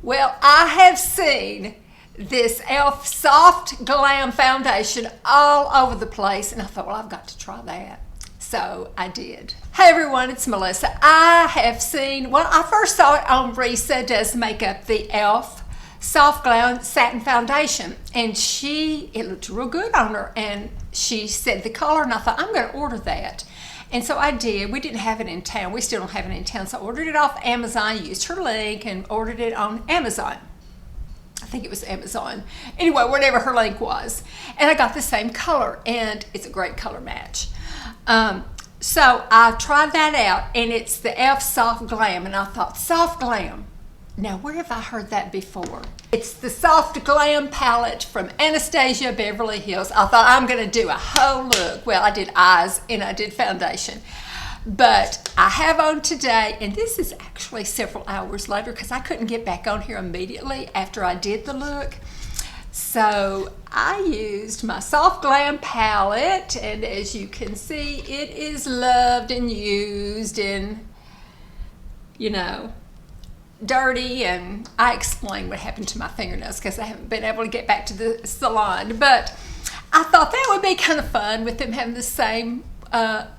Well, I have seen this e.l.f. Soft Glam foundation all over the place, and I thought, well, I've got to try that. So I did. Hey everyone, it's Melissa. I have seen, well, I first saw it on Risa Does Makeup, the e.l.f. Soft Glam Satin Foundation, and it looked real good on her, and she said the color, and I thought, I'm going to order that. And so I did. We didn't have it in town. We still don't have it in town. So I ordered it off Amazon, used her link, and ordered it on Amazon. I think it was Amazon. Anyway, whatever her link was. And I got the same color, and it's a great color match. So I tried that out, and it's the e.l.f. Soft Glam, and I thought, Soft Glam. Now, where have I heard that before? It's the Soft Glam palette from Anastasia, Beverly Hills. I thought I'm going to do a whole look. Well, I did eyes and I did foundation. But I have on today, and this is actually several hours later because I couldn't get back on here immediately after I did the look. So I used my Soft Glam palette, and as you can see, it is loved and used and, you know, dirty, and I explained what happened to my fingernails because I haven't been able to get back to the salon. But I thought that would be kind of fun with them having the same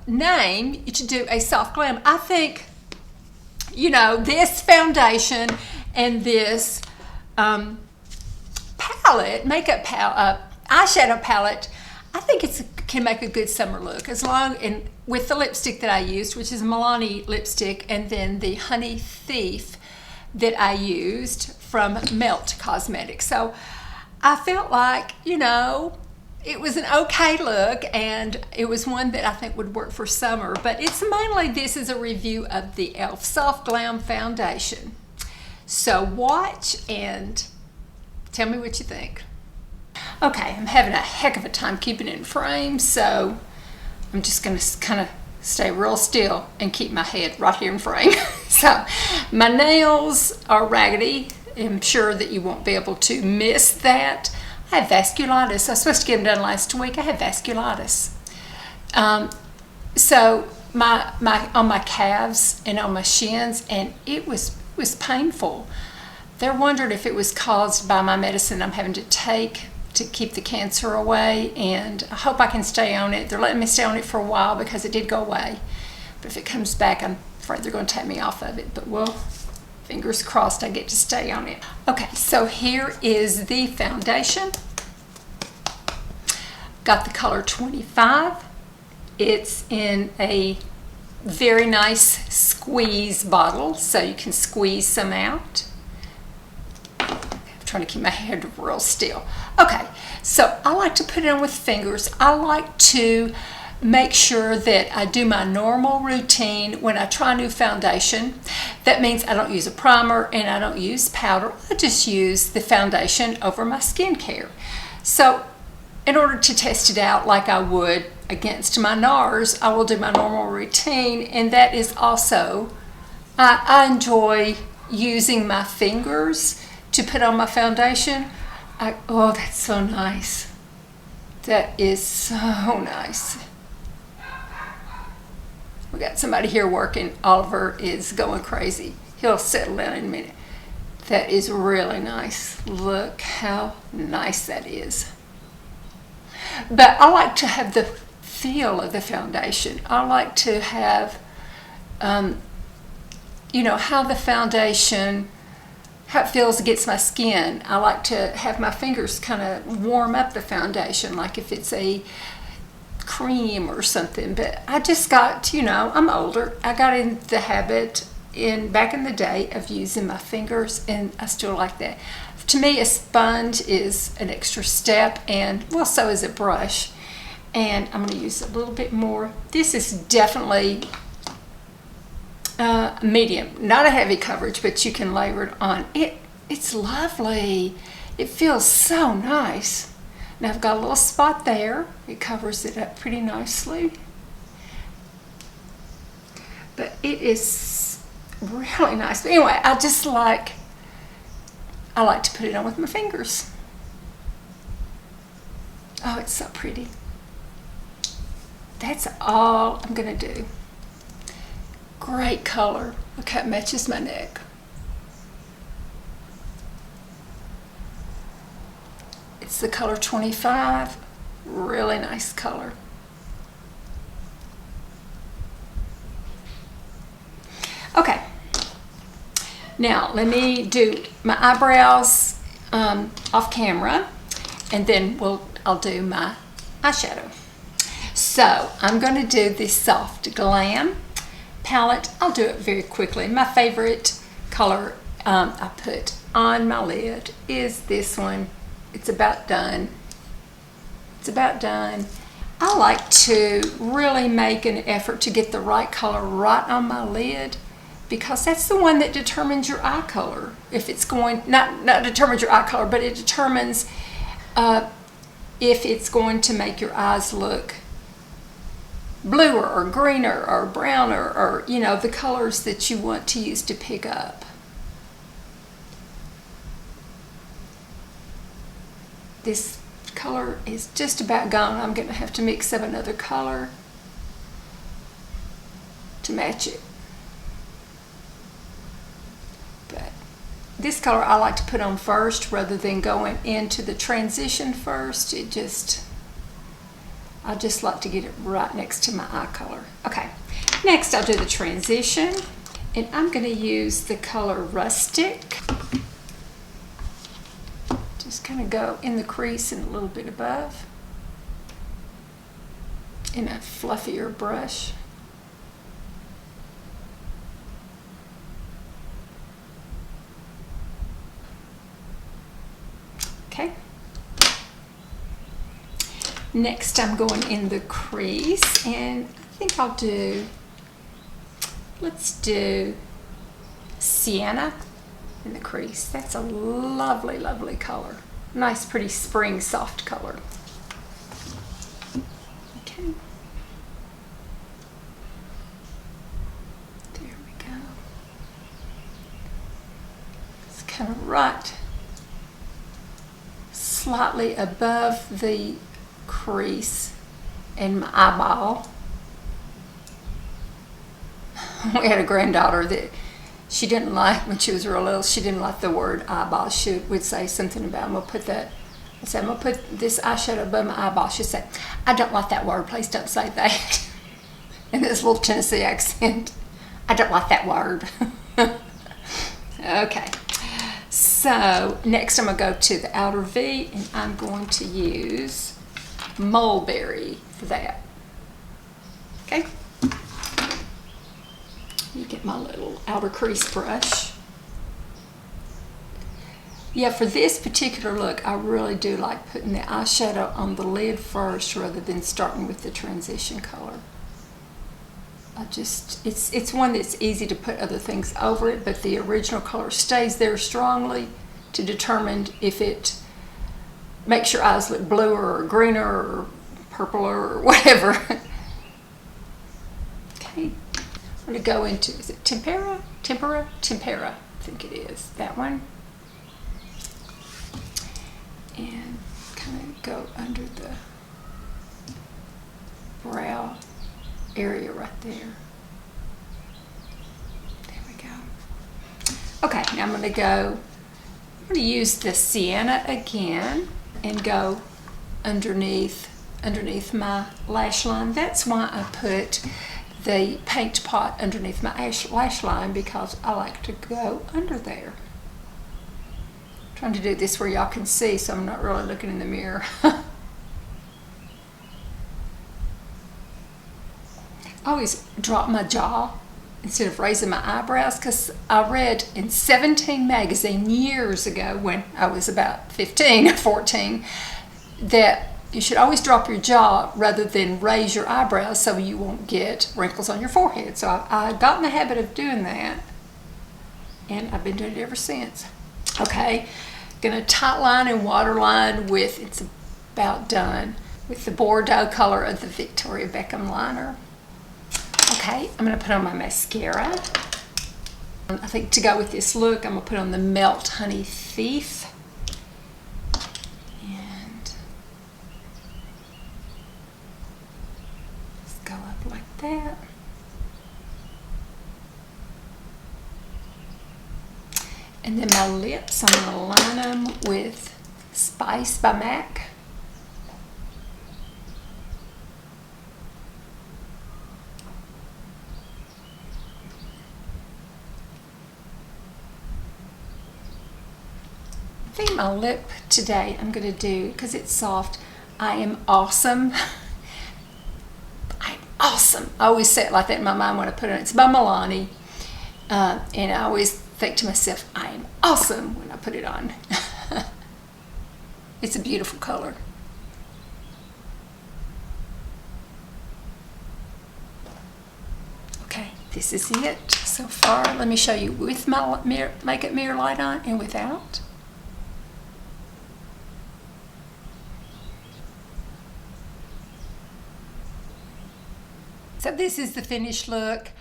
name to do a Soft Glam. I think, you know, this foundation and this palette, makeup palette, eyeshadow palette, I think it can make a good summer look, as long, and with the lipstick that I used, which is Milani lipstick, and then the Honey Thief that I used from Melt Cosmetics. So I felt like, you know, it was an okay look, and it was one that I think would work for summer. But it's mainly, this is a review of the e.l.f. Soft Glam foundation. So watch and tell me what you think. Okay, I'm having a heck of a time keeping it in frame, so I'm just going to kind of stay real still and keep my head right here in frame. So my nails are raggedy. I'm sure that you won't be able to miss that. I have vasculitis. I was supposed to get them done last week. I have vasculitis. So on my calves and on my shins, and it was painful. They're wondering if it was caused by my medicine I'm having to take to keep the cancer away, and I hope I can stay on it. They're letting me stay on it for a while because it did go away. But if it comes back, I'm afraid they're going to take me off of it. But well, fingers crossed I get to stay on it. Okay, so here is the foundation. Got the color 25. It's in a very nice squeeze bottle, so you can squeeze some out. Trying to keep my head real still. Okay, so I like to put it on with fingers. I like to make sure that I do my normal routine when I try a new foundation. That means I don't use a primer and I don't use powder. I just use the foundation over my skincare. So in order to test it out like I would against my NARS, I will do my normal routine, and that is also, I enjoy using my fingers to put on my foundation. Oh, that's so nice. That is so nice. We got somebody here working. Oliver is going crazy. He'll settle down in a minute. That is really nice. Look how nice that is. But I like to have the feel of the foundation. I like to have, you know, how the foundation, how it feels against my skin. I like to have my fingers kind of warm up the foundation, like if it's a cream or something. But I just got, you know, I'm older. I got in the habit back in the day of using my fingers, and I still like that. To me, a sponge is an extra step, and well, so is a brush. And I'm going to use a little bit more. This is definitely medium, not a heavy coverage, but you can layer it on. It's lovely. It feels so nice. Now I've got a little spot there. It covers it up pretty nicely. But it is really nice. But anyway, I like to put it on with my fingers. Oh, it's so pretty. That's all I'm gonna do. Great color. Look how it matches my neck. It's the color 25. Really nice color. Okay. Now, let me do my eyebrows off camera, and then I'll do my eyeshadow. So, I'm going to do this Soft Glam palette. I'll do it very quickly. My favorite color I put on my lid is this one. It's about done. It's about done. I like to really make an effort to get the right color right on my lid, because that's the one that determines your eye color. If it's going, not determines your eye color, but it determines if it's going to make your eyes look bluer or greener or browner, or you know, the colors that you want to use to pick up. This color is just about gone. I'm going to have to mix up another color to match it. But this color I like to put on first rather than going into the transition first. I just like to get it right next to my eye color. Okay, next I'll do the transition, and I'm going to use the color Rustic. Just kind of go in the crease and a little bit above in a fluffier brush. Okay. Next I'm going in the crease, and I think let's do Sienna in the crease. That's a lovely, lovely color. Nice, pretty spring soft color. Okay. There we go. It's kind of right slightly above the crease and my eyeball. We had a granddaughter that she didn't like, when she was real little, she didn't like the word eyeball. She would say something about, I'm going to put that, I said, I'm going to put this eyeshadow above my eyeball. She'd say, I don't like that word, please don't say that. In this little Tennessee accent, I don't like that word. Okay, so next I'm going to go to the outer V, and I'm going to use Mulberry for that. Okay. You get my little outer crease brush. Yeah, for this particular look, I really do like putting the eyeshadow on the lid first rather than starting with the transition color. It's one that's easy to put other things over it, but the original color stays there strongly to determine if it makes your eyes look bluer or greener or purpler or whatever. Okay. I'm going to go into, is it Tempera? Tempera? I think it is, that one. And kind of go under the brow area right there. There we go. Okay, now I'm going to use the Sienna again and go underneath my lash line. That's why I put the paint pot underneath my lash line, because I like to go under there. I'm trying to do this where y'all can see, so I'm not really looking in the mirror. I always drop my jaw instead of raising my eyebrows, because I read in 17 magazine years ago, when I was about 15 or 14, that you should always drop your jaw rather than raise your eyebrows so you won't get wrinkles on your forehead. So I got in the habit of doing that, and I've been doing it ever since. Okay, gonna tight line and waterline with, it's about done, with the Bordeaux color of the Victoria Beckham liner. Okay, I'm gonna put on my mascara. I think to go with this look, I'm gonna put on the Melt Honey Thief. That. And then my lips, I'm going to line them with Spice by MAC. I think my lip today I'm going to do, because it's soft, I am awesome. I'm awesome. I always say it like that in my mind when I put it on. It's by Milani. And I always think to myself, I am awesome when I put it on. It's a beautiful color. Okay, this is it so far. Let me show you with my makeup mirror light on and without. So this is the finished look.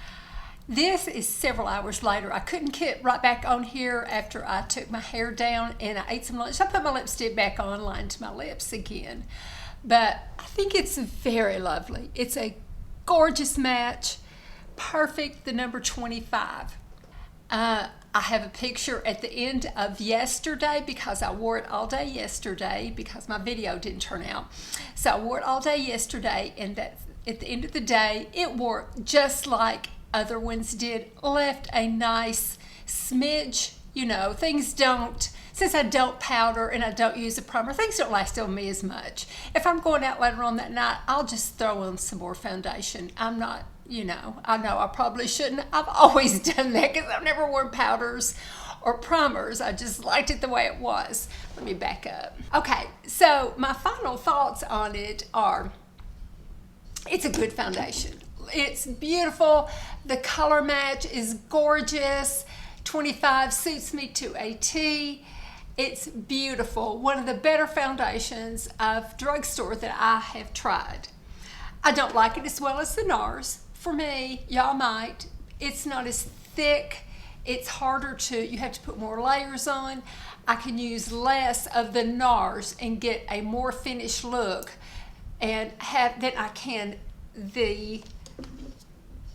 This is several hours later. I couldn't get right back on here after I took my hair down and I ate some lunch. I put my lipstick back on, lined my lips again. But I think it's very lovely. It's a gorgeous match. Perfect, the number 25. I have a picture at the end of yesterday because I wore it all day yesterday because my video didn't turn out. So I wore it all day yesterday, and that at the end of the day, it wore just like other ones did. Left a nice smidge. You know, things don't, since I don't powder and I don't use a primer, things don't last on me as much. If I'm going out later on that night, I'll just throw on some more foundation. I'm not, you know I probably shouldn't. I've always done that because I've never worn powders or primers. I just liked it the way it was. Let me back up. Okay, so my final thoughts on it are, it's a good foundation. It's beautiful. The color match is gorgeous. 25 suits me to a T. It's beautiful. One of the better foundations of drugstore that I have tried. I don't like it as well as the NARS. For me, y'all might. It's not as thick. It's harder to, you have to put more layers on. I can use less of the NARS and get a more finished look and have, than I can the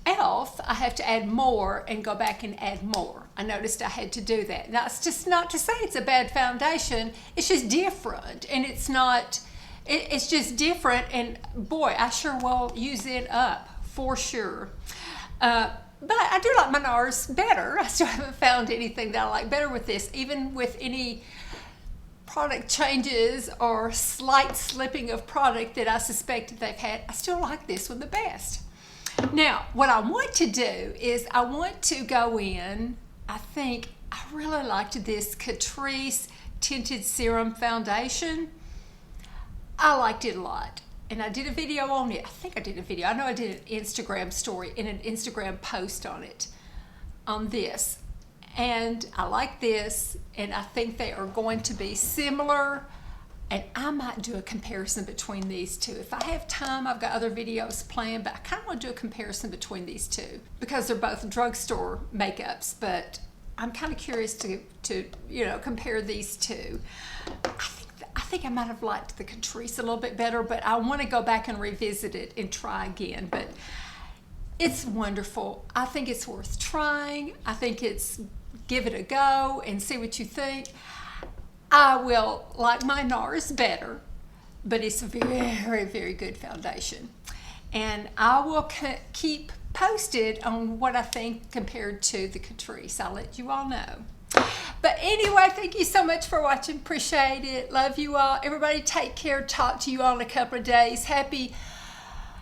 e.l.f. I have to add more and go back and add more. I noticed I had to do that. Now, it's just not to say it's a bad foundation. It's just different, and it's not, it's just different, and boy, I sure will use it up for sure. But I do like my NARS better. I still haven't found anything that I like better with this, even with any product changes or slight slipping of product that I suspected they've had. I still like this one the best. Now, what I want to do is I want to go in, I think I really liked this Catrice Tinted Serum Foundation. I liked it a lot. And I did a video on it. I think I did a video. I know I did an Instagram story and an Instagram post on it, on this. And I like this, and I think they are going to be similar. And I might do a comparison between these two. If I have time, I've got other videos planned, but I kind of want to do a comparison between these two because they're both drugstore makeups, but I'm kind of curious to you know, compare these two. I think I might have liked the Catrice a little bit better, but I want to go back and revisit it and try again. But it's wonderful. I think it's worth trying. I think it's, give it a go and see what you think. I will like my NARS better, but it's a very, very good foundation. And I will keep posted on what I think compared to the Catrice. I'll let you all know. But anyway, thank you so much for watching. Appreciate it. Love you all. Everybody take care. Talk to you all in a couple of days. Happy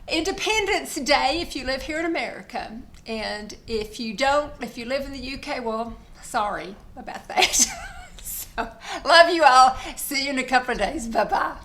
Independence Day if you live here in America. And if you don't, if you live in the UK, well, sorry about that. So, love you all. See you in a couple of days. Bye-bye.